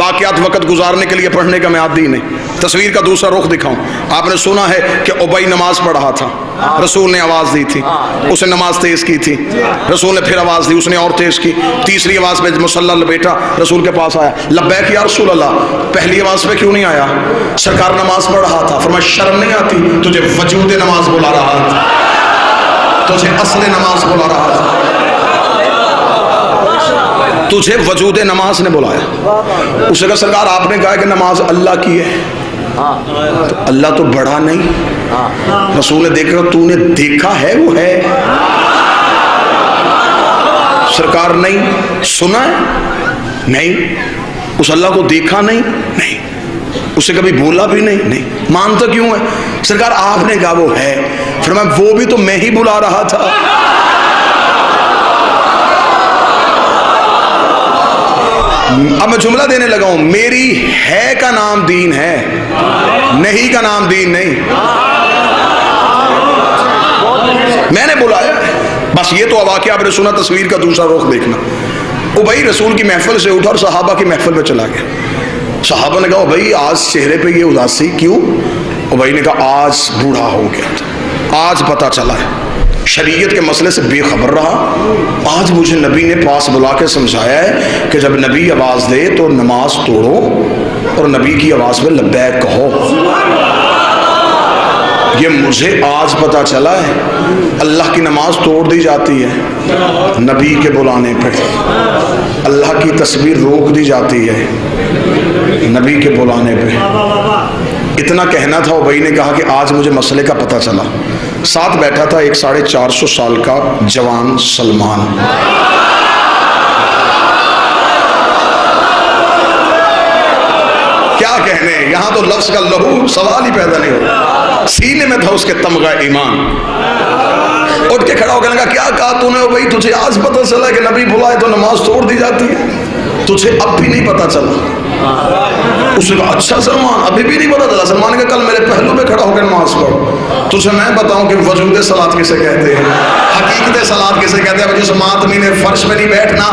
वाक़यात वक़्त गुजारने के लिए पढ़ने का मैं आदी नहीं। तस्वीर का दूसरा रुख दिखाऊं। आपने सुना है कि उबई नमाज पढ़ रहा था, रसूल ने आवाज़ दी थी, उसने नमाज तेज़ की थी, रसूल ने फिर आवाज़ दी, उसने और तेज़ की, तीसरी आवाज़ पे मुसल्ला लपेटा, रसूल के पास आया, लब्बैक या रसूल अल्लाह। पहली आवाज़ पे क्यों नहीं आया? सरकार नमाज पढ़ रहा था। फरमाया शर्म नहीं आती? तुझे वजूद नमाज बुला रहा था, तुझे असले नमाज बुला रहा था, तुझे वजूद नमाज ने बुलाया। उसने कहा सरकार आपने कहा कि नमाज अल्लाह की है, तो अल्लाह तो बड़ा नहीं। रसूल ने देखा, तूने देखा है वो है? सरकार नहीं। सुना है? नहीं। उस अल्लाह को देखा नहीं? नहीं। उसे कभी बोला भी नहीं? नहीं। मानता क्यों है? सरकार आपने कहा वो है। फिर मैं वो भी तो मैं ही बुला रहा था। अब मैं जुमला देने लगा हूं, मेरी है का नाम दीन है, नहीं का नाम दीन नहीं। मैंने बुलाया, बस ये तो वाक़या आपने सुना। तस्वीर का दूसरा रुख देखना। उबई रसूल की महफिल से उठा और सहाबा की महफिल में चला गया। सहाबा ने कहा भाई आज चेहरे पे ये उदासी क्यों? उबई ने कहा आज बूढ़ा हो गया था, आज पता चला है, शरीयत के मसले से बेखबर रहा। आज मुझे नबी ने पास बुला के समझाया है कि जब नबी आवाज़ दे तो नमाज तोड़ो और नबी की आवाज़ में लब्बैक कहो। ये मुझे आज पता चला है। अल्लाह की नमाज तोड़ दी जाती है नबी के बुलाने पर, अल्लाह की तस्वीर रोक दी जाती है नबी के बुलाने पे। इतना कहना था। उबई ने कहा कि आज मुझे मसले का पता चला। साथ बैठा था एक 450 साल का जवान सलमान। क्या कहने, यहां तो लफ्ज का लहू सवाल ही पैदा नहीं हो। सीने में था उसके तमगा ईमान। उठ के खड़ा होकर लगा, क्या कहा तूने उबई? तुझे आज पता चला कि नबी बुलाए तो नमाज तोड़ दी जाती है? तुझे अब भी नहीं पता चला? उसने कहा अच्छा सलमान अभी भी नहीं पता चला? सलमान ने कहा कल मेरे पहलू पे खड़ा होकर नमाज पढ़ो, तुझे मैं बताऊं कि वजूद सलात किसे कहते हैं, हकीकत सलात किसे कहते हैं। जिस मातमी ने फर्श में नहीं बैठना,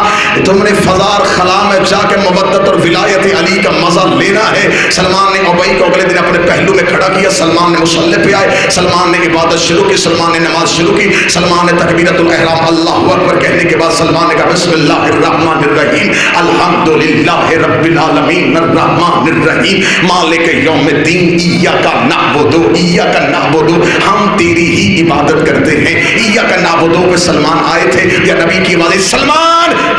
तुमने फजार खला में जाके मुबद्दत और विलायत अली का मजा लेना है। सलमान ने उबई को अगले दिन अपने पहलू में खड़ा किया। सलमान ने मुसल्ले पे आए, सलमान ने इबादत शुरू की, सलमान ने नमाज शुरू की। सलमान ने तकबीरतुल इहराम अल्लाहु अकबर कहने के बाद सलमान ने कहा बिस्मिल्लाहिर रहमानिर रहीम अल्हम्दुलिल्लाहि रब्बिल आलमीन अर्रहमानिर रहीम मालिक यौमिद्दीन इय्याका नअबुदु इय्याका नअबुदु, हम तेरी ही इबादत करते हैं। इय्याका नअबुदु पे सलमान आए थे या नबी की आवाज़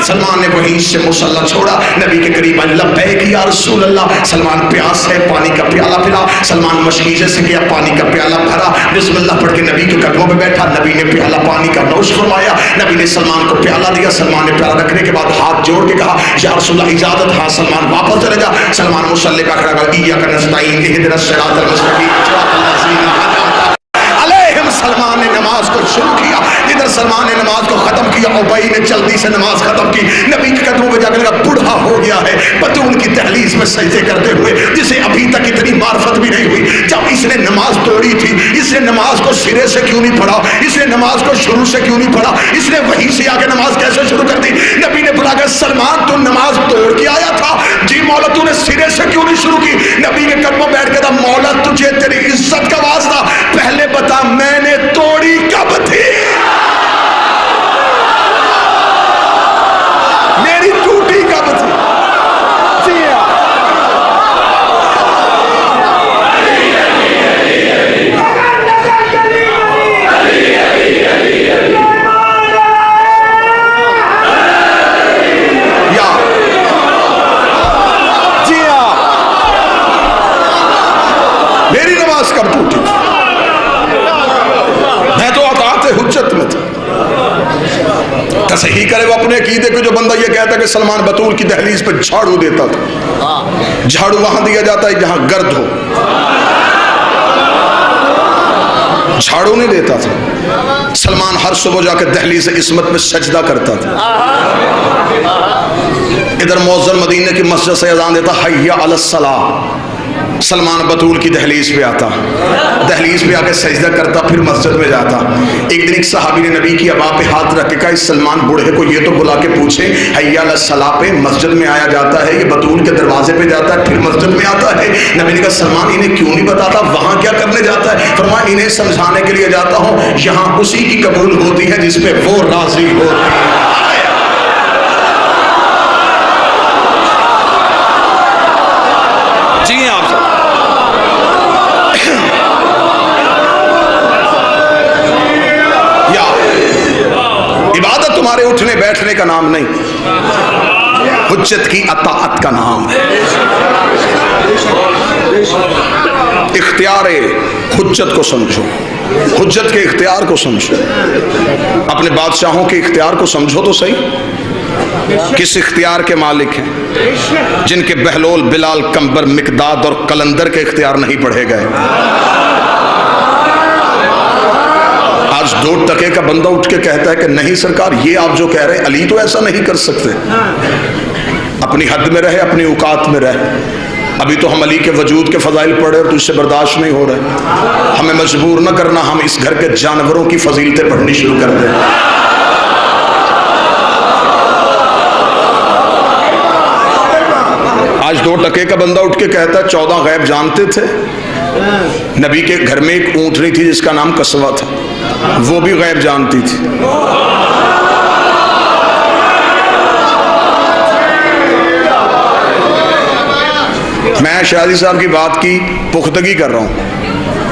सलमान ने वहीं से मुसल्ला छोड़ा, नबी के करीब आए, लब्बैक या रसूल अल्लाह। सलमान प्यास है, पानी का प्याला पिला। सलमान मशकीज़े से गया, पानी का प्याला भरा, बिस्मिल्लाह पढ़ के नबी के कदमों पे बैठा। नबी ने प्याला पानी का नौश फरमाया। नबी ने सलमान को प्याला दिया। सलमान ने प्याला रखने के बाद हाथ जोड़ के कहा या रसूल अल्लाह इजाजत। हाँ सलमान वापस चले जा। सलमान मुसल्ले पे खड़ा कर इय्याका नस्तईन इहदिनस सिरातल मुस्तकीम सिरातल लज़ीना अलैहिम। सलमान ने नमाज को शुरू किया। इधर सलमान ने नमाज को खत्म किया, उबई ने जल्दी से नमाज खत्म की। नबी के कदमों पे जाकर लगा बूढ़ा हो गया है, बतून की दहलीज में सजदे करते हुए, जिसे अभी तक इतनी मार्फत भी नहीं हुई। जब इसने नमाज तोड़ी थी, इसने नमाज को सिरे से क्यों नहीं पढ़ा? इसने नमाज को शुरू से क्यों नहीं पढ़ा? इसने वहीं से आके नमाज कैसे शुरू कर दी? नबी ने बुलाकर सलमान तू नमाज तोड़ के आया था? जी मौला तूने सिरे से क्यों नहीं शुरू की? नबी के कदमों बैठ के था, मौला तुझे तेरी इज्जत का वास्ता पहले बता मैंने तोड़ी कब थी? मेरी टूटी कब थी? मेरी नमाज कब टूटी? मैं तो अताअत हुज्जत में था। तसही करे वो अपने अकीदे को। जो बंदा ये कहता है कि सलमान बतूल की दहलीज पे झाड़ू देता था, झाड़ू वहां दिया जाता है जहां गर्द हो, झाड़ू नहीं देता था। सलमान हर सुबह जाकर दहलीज इस्मत में सजदा करता था। इधर मौज़िन मदीने की मस्जिद से अज़ान देता हय्या अलस्सलाह, सलमान बतूल की दहलीज पे आता, दहलीज पे आके सजदा करता, फिर मस्जिद में जाता। एक दिन एक सहाबी ने नबी की अबा पे हाथ रख के कहा, इस सलमान बूढ़े को ये तो बुला के पूछे, हैया अला सलाह पे मस्जिद में आया जाता है, ये बतूल के दरवाजे पे जाता है, फिर मस्जिद में आता है। नबी ने कहा, सलमान इन्हें क्यों नहीं बताता, वहां क्या करने जाता है? फरमाया, इन्हें समझाने के लिए जाता हूँ, यहाँ उसी की कबूल होती है जिसपे वो राजी होती है। जी आप सब या इबादत तुम्हारे उठने बैठने का नाम नहीं, हुज्जत की अताअत का नाम है। इख्तियार हुज्जत को समझो, हुज्जत के इख्तियार को समझो, अपने बादशाहों के इख्तियार को समझो तो सही। किस इख्तियार के मालिक हैं? जिनके बहलोल, बिलाल, कंबर, मिकदाद और कलंदर के इख्तियार नहीं पढ़े गए। आज 2 टके का बंदा उठ के कहता है कि नहीं सरकार, ये आप जो कह रहे हैं, अली तो ऐसा नहीं कर सकते। अपनी हद में रहे, अपनी औकात में रहे। अभी तो हम अली के वजूद के फजाइल पढ़े और तुझसे बर्दाश्त नहीं हो रहे। हमें मजबूर न करना, हम इस घर के जानवरों की फजीलतें पढ़नी शुरू कर दें। आज 2 टके का बंदा उठ के कहता है 14 गैब जानते थे। नबी के घर में एक ऊँटनी थी जिसका नाम कसवा था, वो भी गैब जानती थी। मैं शादी साहब की बात की पुख्तगी कर रहा हूँ,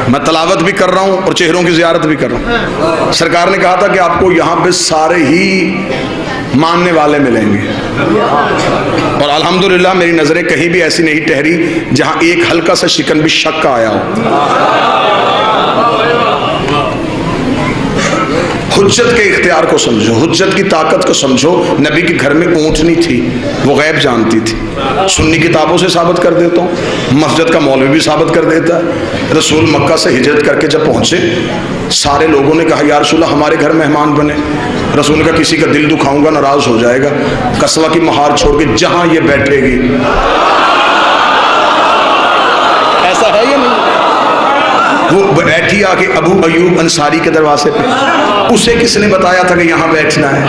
मैं तलावत भी कर रहा हूँ और चेहरों की ज़ियारत भी कर रहा हूँ। सरकार ने कहा था कि आपको यहाँ पे सारे ही मानने वाले मिलेंगे, और अल्हम्दुलिल्लाह मेरी नज़रें कहीं भी ऐसी नहीं ठहरी जहाँ एक हल्का सा शिकन भी शक का आया हो। हुज्जत के इख्तियार को समझो, हुज्जत की ताकत को समझो। नबी के घर में ऊँटनी थी, वो गैब जानती थी। सुन्नी किताबों से साबित कर देता हूँ, मस्जिद का मौलवी भी साबित कर देता है। रसूल मक्का से हिजरत करके जब पहुँचे, सारे लोगों ने कहा, या रसूलल्लाह हमारे घर मेहमान बने। रसूल का किसी का दिल दुखाऊंगा, नाराज हो जाएगा। कसवा की महार छोड़ के जहाँ ये बैठेगी, ऐसा है या नहीं? वो बैठी आके अबू अयूब अंसारी के दरवाजे पे। उसे किसने बताया था कि यहाँ बैठना है?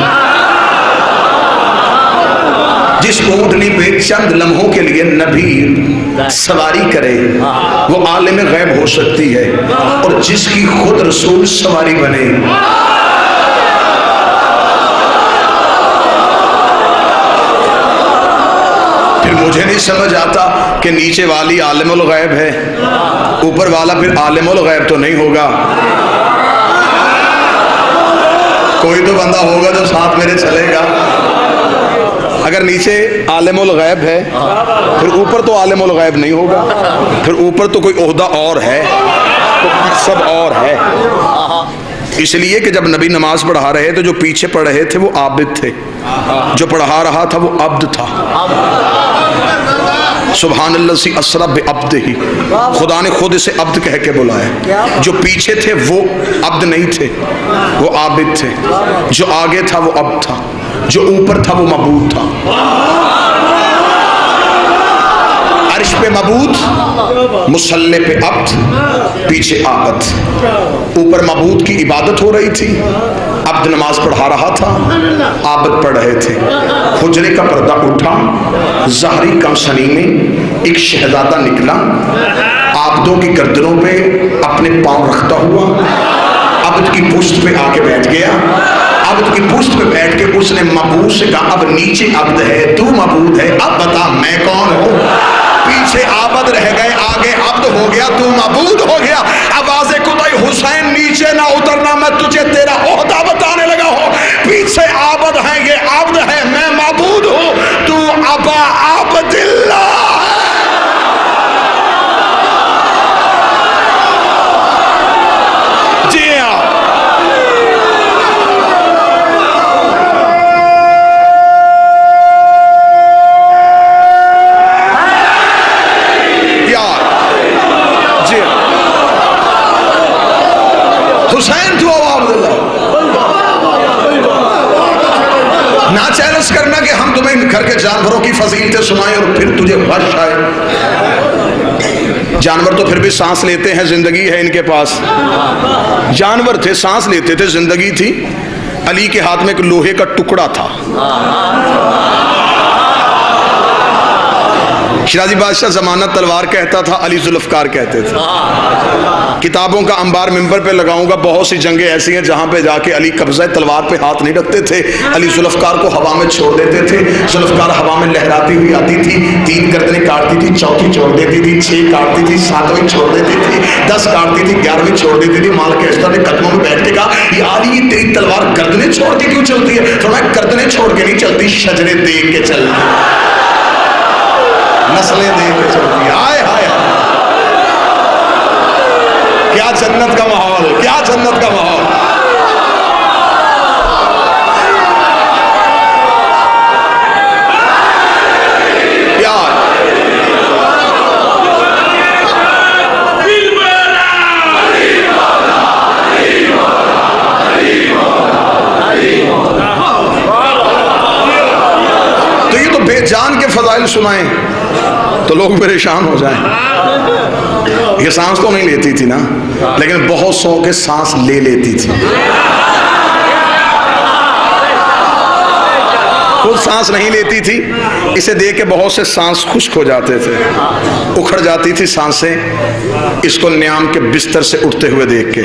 जिस ऊँटनी पे चंद लम्हों के लिए नबी सवारी करे, वो आलिम गैब हो सकती है, और जिसकी खुद रसूल सवारी बने। फिर मुझे नहीं समझ आता कि नीचे वाली आलिमुल गैब है, ऊपर वाला फिर आलिमुल गैब तो नहीं होगा। कोई तो बंदा होगा जो साथ मेरे चलेगा। अगर नीचे आलिमुल गैब है, फिर ऊपर तो आलिमुल गैब नहीं होगा। फिर ऊपर तो कोई ओहदा और है, तो सब और है। इसलिए कि जब नबी नमाज पढ़ा रहे थे, जो पीछे पढ़ रहे थे वो आबिद थे, जो पढ़ा रहा था वो अब्द था। सुब्हानल्लाह असरा बिअब्द ही, खुदा ने खुद इसे अब्द कह के बुलाया। जो पीछे थे वो अब्द नहीं थे, वो आबिद थे। जो आगे था वो अब्द था, जो ऊपर था वो मबूद था। अर्श पे मबूद, मुसल्ले पे अब्द, पीछे आबद। ऊपर मबूद की इबादत हो रही थी, अब्द नमाज पढ़ा रहा था, आबद पढ़ रहे थे। हुजरे का पर्दा उठा, ज़हरी कमसनी में एक शहजादा निकला, आबदों की गर्दनों पे अपने पांव रखता हुआ अब्द की पुश्त पे आके बैठ गया। अब्द की पुश्त पे बैठ के उसने मबूद से कहा, अब नीचे अब्द है, तू मबूद है, अब बता मैं कौन हूँ। पीछे आबद रह गए, आगे अब्द हो गया, तू मबूद हो गया। आवाज़े खुदाई, हुसैन नीचे ना उतरना, मैं तुझे तेरा ओहदा बताने लगा हूँ। पीछे आबद है, ये अब्द है, मैं मबूद हूँ, तू अबा अब्दिल्ला। जी हाँ, हुसैन तू अब्दुल्ला। ना चैलेंज करना कि हम तुम्हें घर के जानवरों की फजीलतें सुनाएं और फिर तुझे वश आए। जानवर तो फिर भी सांस लेते हैं, जिंदगी है इनके पास। जानवर थे, सांस लेते थे, जिंदगी थी। अली के हाथ में एक लोहे का टुकड़ा था। शिराजी बादशाह जमानत तलवार कहता था, अली जुल्फकार कहते थे। किताबों का अंबार मिंबर पे लगाऊंगा, बहुत सी जंगें ऐसी हैं जहां पे जाके अली कब्जा तलवार पे हाथ नहीं रखते थे। अली जुल्फकार को हवा में छोड़ देते थे। जुल्फकार हवा में लहराती हुई आती थी, 3 गर्दनें काटती थी, चौथी छोड़ देती थी, 6 काटती थी, 7वीं छोड़ देती थी, 10 काटती थी, 11वीं छोड़ देती थी। माल के ने कदमों में बैठ के कहा, ये अली तेरी तलवार गर्दनें छोड़ के क्यों चलती है? तो मैं गर्दनें छोड़ के नहीं चलती, शजरे देख के चलती, नस्लें देख के चलती है। हाय हाय, क्या जन्नत का माहौल, क्या जन्नत का माहौल। प्यार, तो ये तो बेजान के फजाइल सुनाएं तो लोग परेशान हो जाएं। ये सांस तो नहीं लेती थी ना, लेकिन बहुत सौ के सांस ले लेती थी। खुद सांस नहीं लेती थी, इसे देख के बहुत से सांस खुश्क हो जाते थे, उखड़ जाती थी सांसें, इसको न्याम के बिस्तर से उठते हुए देख के।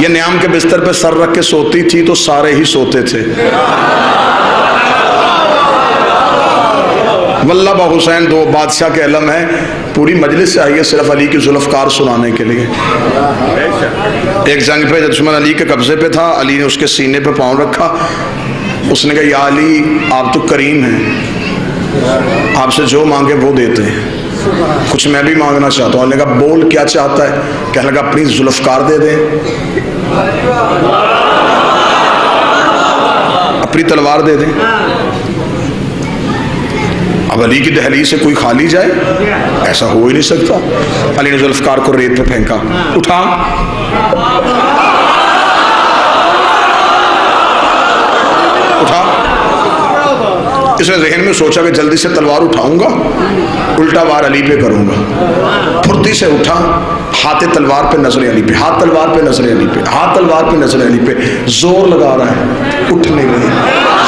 ये न्याम के बिस्तर पे सर रख के सोती थी तो सारे ही सोते थे। वल्लभ हुसैन 2 बादशाह के अलम है, पूरी मजलिस से आई है सिर्फ अली की जुल्फकार सुनाने के लिए। एक जंग पे दुश्मन अली के कब्जे पे था, अली ने उसके सीने पे पांव रखा। उसने कहा, या अली आप तो करीम हैं, आपसे जो मांगे वो देते हैं, कुछ मैं भी मांगना चाहता हूँ। अली ने कहा, बोल क्या चाहता है? कहने लगा, अपनी जुल्फकार दे दे, अपनी तलवार दे दे। अब अली की दहलीज से कोई खाली जाए, ऐसा हो ही नहीं सकता। अली ने जुल्फकार को रेत पे फेंका, उठा, उठा। इसने जहन में सोचा कि जल्दी से तलवार उठाऊंगा, उल्टा वार अली पे करूंगा। फुर्ती से उठा, हाथ तलवार पे नजर अली पे, हाथ तलवार पे नजर अली पे, हाथ तलवार पे नजर अली पे। जोर लगा रहा है, उठ नहीं गई,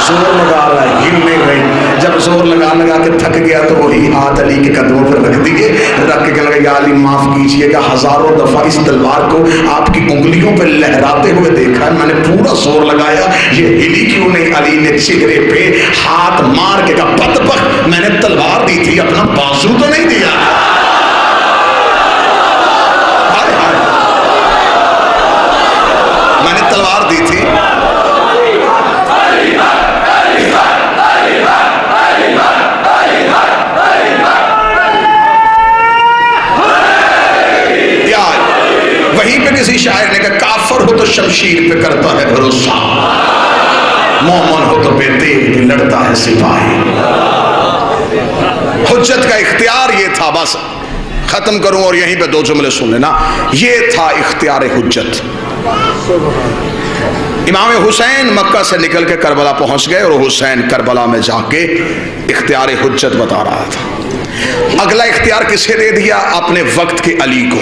जोर लगा रहा है, हिल नहीं गई। जब जोर लगा लगा के थक गया तो वही हाथ अली के कदमों पर रख दिए, रख के कहने लगा, या अली माफ कीजिएगा, हजारों दफा इस तलवार को आपकी उंगलियों पे लहराते हुए देखा है, मैंने पूरा जोर लगाया, ये हिली क्यों नहीं? अली ने चेहरे पे हाथ मार के कहा, बदबख्त, मैंने तलवार दी थी, अपना बाजू तो नहीं दिया। मैंने तलवार दी थी। वहीं पे किसी शायर ने कहा, काफर हो तो शमशीर पे करता है भरोसा, मोमन हो तो बेतेग लड़ता है सिपाही। हुज्जत का इख्तियार ये था, बस खत्म करूं और यहीं पे 2 जुमले सुन लेना। ये था इख्तियार हुज्जत। इमाम हुसैन मक्का से निकल के करबला पहुंच गए और हुसैन करबला में जाके इख्तियार हुज्जत बता रहा था। अगला इख्तियार किसे दे दिया? अपने वक्त के अली को।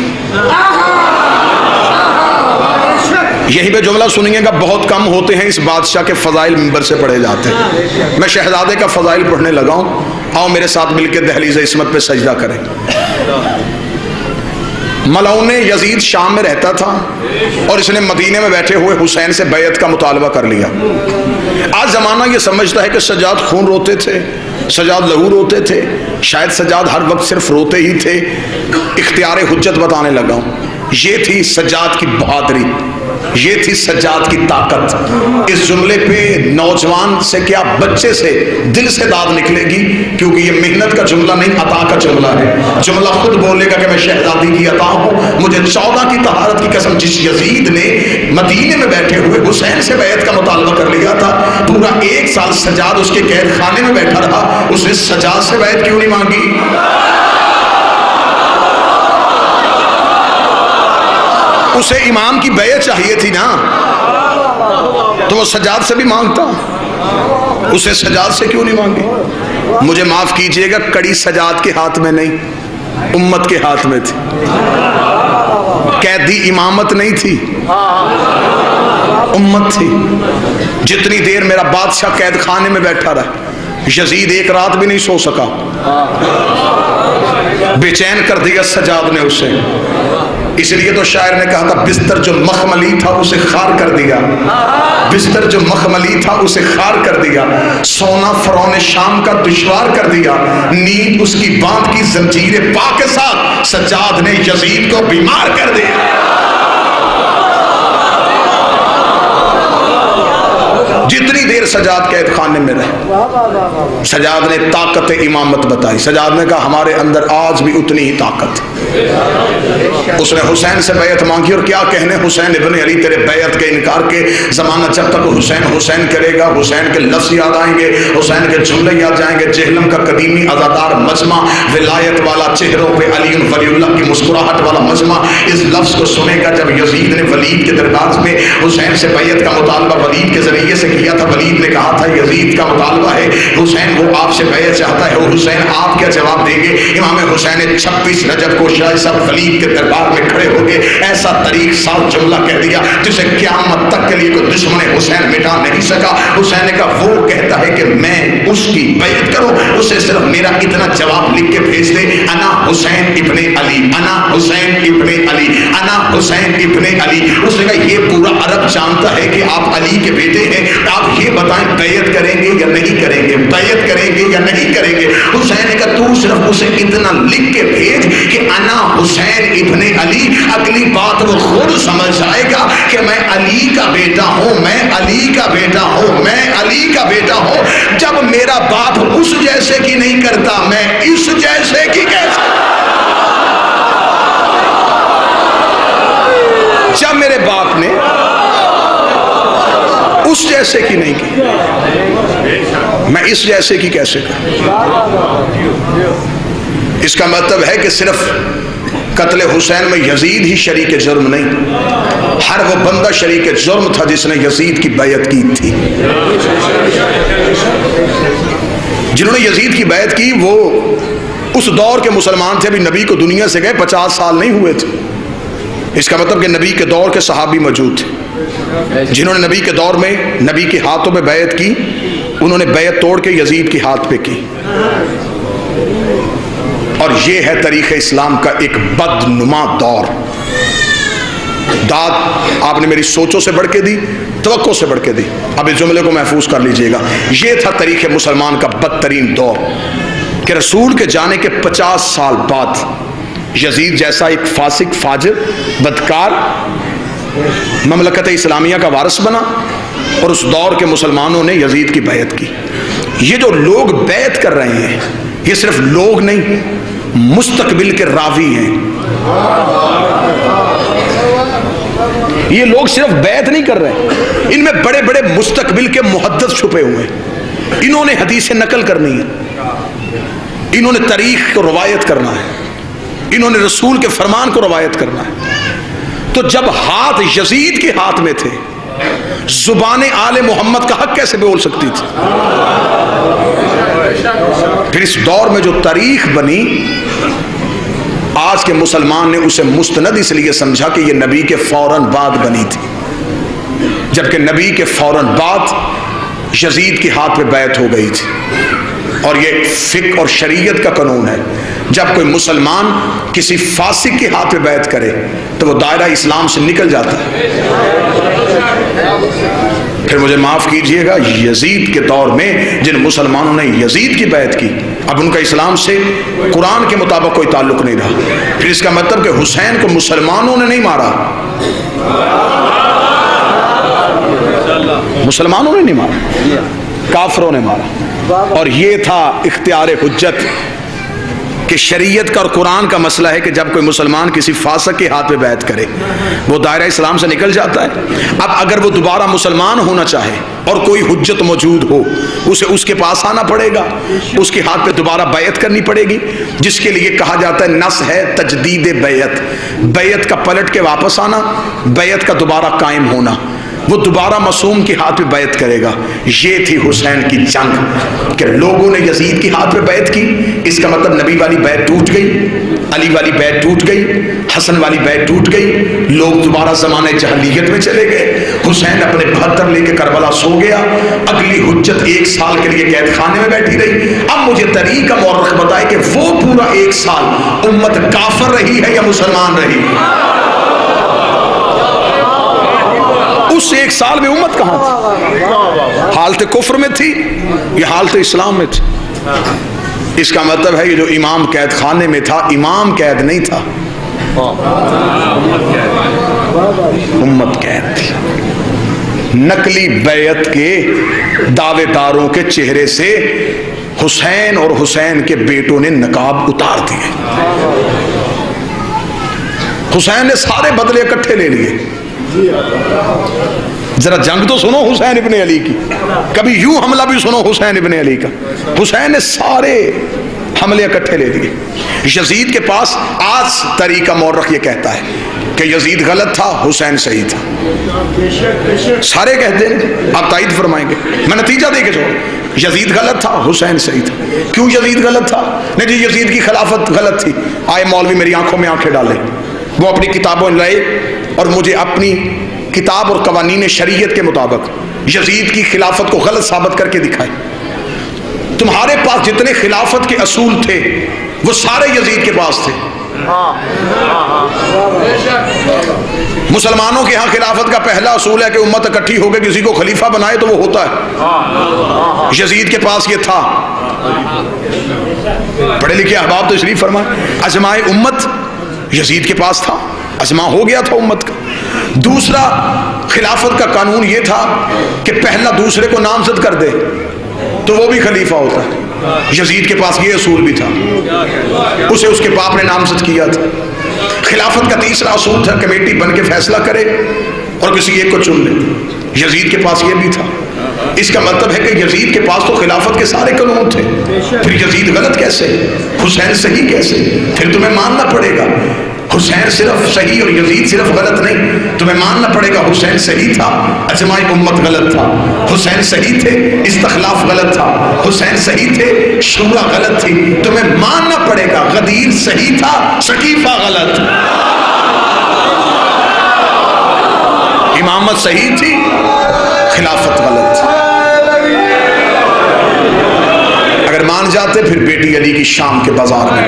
यहीं पे जुमला सुनिएगा, बहुत कम होते हैं इस बादशाह के फजाइल मिंबर से पढ़े जाते हैं। मैं शहजादे का फजाइल पढ़ने लगा हूं, आओ मेरे साथ मिलकर दहलीज़ इस्मत पे सजदा करें। मलऊन यजीद शाम में रहता था और इसने मदीने में बैठे हुए हुसैन से बैत का मुतालबा कर लिया। आज जमाना ये समझता है कि सज्जाद खून रोते थे, सज्जाद लहू रोते थे, शायद सज्जाद हर वक्त सिर्फ रोते ही थे। इख्तियार हुज्जत बताने लगा हूं, ये थी सज्जाद की बहादुरी, ये थी सज्जाद की ताकत। इस जुमले पे नौजवान से क्या बच्चे से दिल से दाद निकलेगी, क्योंकि ये मेहनत का जुमला नहीं, अता का जुमला है। जुमला खुद बोलेगा कि मैं शहजादी की अता हूं, मुझे 14 की तहारत की कसम। जिस यजीद ने मदीने में बैठे हुए हुसैन से बैत का मुतालबा कर लिया था, पूरा 1 साल सज्जाद उसके कैद खाने में बैठा रहा, उसने सज्जाद से बैत क्यों नहीं मांगी? उसे इमाम की बैत चाहिए थी ना, तो वो सज्जाद से भी मांगता। उसे सजाद से क्यों नहीं मांगी? मुझे माफ कीजिएगा, कड़ी सजाद के हाथ में नहीं, उम्मत के हाथ में थी। कैदी इमामत नहीं थी, उम्मत थी। जितनी देर मेरा बादशाह कैद खाने में बैठा रहा, यजीद एक रात भी नहीं सो सका, बेचैन कर दिया सजाद ने उसे। इसलिए तो शायर ने कहा था, बिस्तर जो मखमली था उसे खार कर दिया, बिस्तर जो मखमली था उसे खार कर दिया, सोना फरौन शाम का दुश्वार कर दिया, नींद उसकी बांध की जंजीरें पा के साथ सज्जाद ने यजीद को बीमार कर दिया। जितनी देर सजाद कैद खाने में रहे, सजाद ने ताकत इमामत बताई। सजाद ने कहा, हमारे अंदर आज भी उतनी ही ताकत है। उसने हुसैन से बैयत मांगी, और क्या कहने हुसैन इब्न अली तेरे बैयत के इनकार के। जमाना जब तक हुसैन हुसैन करेगा, हुसैन के लफ्ज याद आएंगे, हुसैन के जुमले याद जाएंगे। जेहलम का कदीमी अजादार मजमा, विलायत वाला, चेहरों पे अली वलीउल्लाह की मुस्कुराहट वाला मजमा, इस लफ्ज को सुनेगा जब यजीद ने वलीद के दरबार में हुसैन से बैयत का मुतालबा वलीद के जरिए से किया था। वलीद ने कहा था, यजीद का मुतालबा है हुसैन, वो आपसे बैयत चाहता है, वो हुसैन आप क्या जवाब देंगे? इमाम हुसैन ने 26 रजब को शाह साहब वलीद के दरबार में खड़े हो गए, ऐसा तरीक साथ जुमला कह दिया जिसे क़यामत तक के लिए कोई दुश्मन हुसैन मिटा नहीं सका। हुसैन ने कहा, वो कहता है कि मैं उसकी बैयत करूं, उसे सिर्फ मेरा इतना जवाब लिख के भेज दे, अना हुसैन इब्ने अली, अना हुसैन इब्ने अली, अना हुसैन इब्ने अली। उसने कहा, ये पूरा अरब जानता है कि आप अली के बेटे हैं, आप ये बताएं बैयत करेंगे या नहीं करेंगे, बैयत करेंगे या नहीं करेंगे? हुसैन ने कहा, तू सिर्फ उसे इतना लिख के भेज कि अना हुसैन इब्ने अली, अगली बात वो खुद समझ जाएगा कि मैं अली का बेटा हूं, मैं अली का बेटा हूं, मैं अली का बेटा हूं। जब मेरा बाप उस जैसे की नहीं करता, मैं इस जैसे की कैसे? जब मेरे बाप ने उस जैसे की नहीं की, मैं इस जैसे की कैसे करूं? इसका मतलब है कि सिर्फ कत्ल हुसैन में यजीद ही शरीक जुर्म नहीं, हर वो बंदा शरीक जुर्म था जिसने यजीद की बैयत की थी। जिन्होंने यजीद की बैयत की वो उस दौर के मुसलमान थे, अभी नबी को दुनिया से गए 50 साल नहीं हुए थे। इसका मतलब कि नबी के दौर के सहाबी मौजूद थे जिन्होंने नबी के दौर में नबी के हाथों में बैयत की, उन्होंने बैयत तोड़ के यजीद के हाथ पे की। और ये है तारीख़ इस्लाम का एक बदनुमा दौर। दाद आपने मेरी सोचों से बढ़ के दी, तवक्को से बढ़ के दी। अब इस जुमले को महफूज कर लीजिएगा, ये था तारीख़ मुसलमान का बदतरीन दौर कि रसूल के जाने के 50 साल बाद यजीद जैसा एक फासिक, फाजिर, बदकार ममलकत इस्लामिया का वारिस बना, और उस दौर के मुसलमानों ने यजीद की बैयत की। ये जो लोग बैयत कर रहे हैं, ये सिर्फ लोग नहीं, मुस्तकबिल के रावी हैं। ये लोग सिर्फ बैत नहीं कर रहे, इनमें बड़े बड़े मुस्तकबिल के मुहद्दिस छुपे हुए हैं। इन्होंने हदीसें नकल करनी है, इन्होंने तारीख को रवायत करना है, इन्होंने रसूल के फरमान को रवायत करना है। तो जब हाथ यजीद के हाथ में थे, जुबान आले मोहम्मद का हक कैसे बोल सकती थी? फिर इस दौर में जो तारीख बनी, आज के मुसलमान ने उसे मुस्तनद इसलिए समझा कि ये नबी के फौरन बाद बनी थी, जबकि नबी के फौरन बाद यजीद के हाथ में बैत हो गई थी। और ये फिक और शरीयत का कानून है, जब कोई मुसलमान किसी फासिक के हाथ में बैत करे तो वो दायरा इस्लाम से निकल जाता है। फिर मुझे माफ कीजिएगा, यजीद के दौर में जिन मुसलमानों ने यजीद की बैत की, अब उनका इस्लाम से कुरान के मुताबिक कोई ताल्लुक नहीं रहा। फिर इसका मतलब कि हुसैन को मुसलमानों ने नहीं मारा, मुसलमानों ने नहीं मारा, काफरों ने मारा। और ये था इख्तियार हुज्जत कि शरीयत का और कुरान का मसला है कि जब कोई मुसलमान किसी फासिक के हाथ में बैत करे वो दायरा इस्लाम से निकल जाता है। अब अगर वो दोबारा मुसलमान होना चाहे और कोई हुज्जत मौजूद हो, उसे उसके पास आना पड़ेगा, उसके हाथ पे दोबारा बैत करनी पड़ेगी, जिसके लिए कहा जाता है नस है तजदीद बैत, बैत का पलट के वापस आना, बैत का दोबारा कायम होना। वो दोबारा मासूम के हाथ में बैत करेगा। ये थी हुसैन की जंग कि लोगों ने यजीद के हाथ में बैत की। इसका मतलब नबी वाली बैत टूट गई, अली वाली बैत टूट गई, हसन वाली बैत टूट गई। लोग दोबारा जमाने जहलियत में चले गए। हुसैन अपने 72 लेके करबला सो गया। अगली हुज्जत 1 साल के लिए कैद खाने में बैठी रही। अब मुझे तरीका मौरख बताए कि वो पूरा 1 साल उम्मत काफिर रही है या मुसलमान रही? उस 1 साल में उम्मत कहां थी? हालत कुफ्र में थी या हालत इस्लाम में थी? इसका मतलब है ये जो इमाम कैद खाने में था, इमाम कैद नहीं था, उम्मत कैद थी। नकली बैत के दावेदारों के चेहरे से हुसैन और हुसैन के बेटों ने नकाब उतार दिए। हुसैन ने सारे बदले इकट्ठे ले लिए। जरा जंग तो सुनो हुसैन इब्ने अली की, कभी यूं हमला भी सुनो हुसैन इब्ने अली का। हुसैन ने सारे हमले इकट्ठे ले लिए। यजीद के पास आज तरीका मौरख ये कहता है कि यजीद गलत था, हुसैन सही था। सारे कहते हैं, आप तायद फरमाएंगे, मैं नतीजा दे के छोड़। यजीद गलत था, हुसैन सही था। क्यों यजीद गलत था? नहीं जी, यजीद की खिलाफत गलत थी। आए मौलवी मेरी आंखों में आंखें डाले, वो अपनी किताबों लाए और मुझे अपनी किताब और कवानीन शरीयत के मुताबिक यजीद की खिलाफत को गलत साबित करके दिखाए। तुम्हारे पास जितने खिलाफत के असूल थे वो सारे यजीद के पास थे। मुसलमानों के यहाँ खिलाफत का पहला असूल है कि उम्मत इकट्ठी होकर किसी को खलीफा बनाए तो वो होता है। यजीद के पास ये था। पढ़े लिखे अहबाब तो शरीफ फरमाए, अजमाए उम्मत यजीद के पास था, अजमा हो गया था उम्मत का। दूसरा, खिलाफत का कानून यह था कि पहला दूसरे को नामजद कर दे तो वो भी खलीफा होता है। यजीद के पास ये असूल भी था, उसे उसके बाप ने नामजद किया था। खिलाफत का तीसरा असूल था कमेटी बन के फैसला करे और किसी एक को चुन ले। यजीद के पास ये भी था। इसका मतलब है कि यजीद के पास तो खिलाफत के सारे कानून थे, फिर यजीद गलत कैसे, हुसैन सही कैसे? फिर तुम्हें मानना पड़ेगा हुसैन सिर्फ सही और यजीद सिर्फ गलत नहीं, तुम्हें मानना पड़ेगा हुसैन सही था, अजमाई उम्मत गलत था। हुसैन सही थे, इस्तखलाफ गलत था। हुसैन सही थे, शूरा गलत थी। तुम्हें मानना पड़ेगा गदीर सही था, सकीफा गलत। इमामत सही थी, खिलाफत गलत थी। अगर मान जाते फिर बेटी अली की शाम के बाजार में